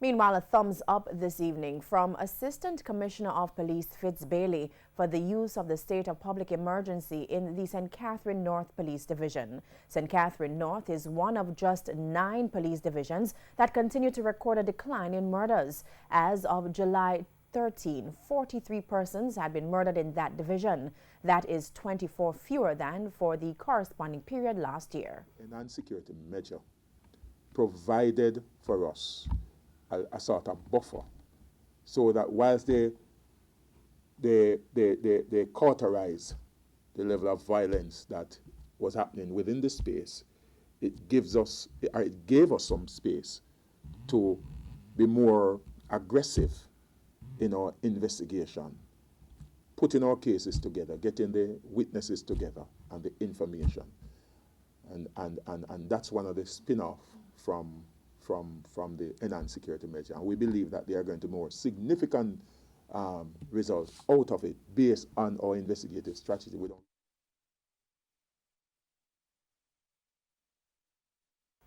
Meanwhile, a thumbs up this evening from Assistant Commissioner of Police Fitz Bailey for the use of the state of public emergency in the St. Catherine North Police Division. St. Catherine North is one of just 9 police divisions that continue to record a decline in murders. As of July 13, 43 persons had been murdered in that division. That is 24 fewer than for the corresponding period last year. An unsecurity measure provided for us a sort of buffer, so that whilst they cauterize the level of violence that was happening within the space, it gave us some space to be more aggressive in our investigation, putting our cases together, getting the witnesses together and the information. And that's one of the spin-off from the enhanced security measure. And we believe that they are going to more significant results out of it based on our investigative strategy.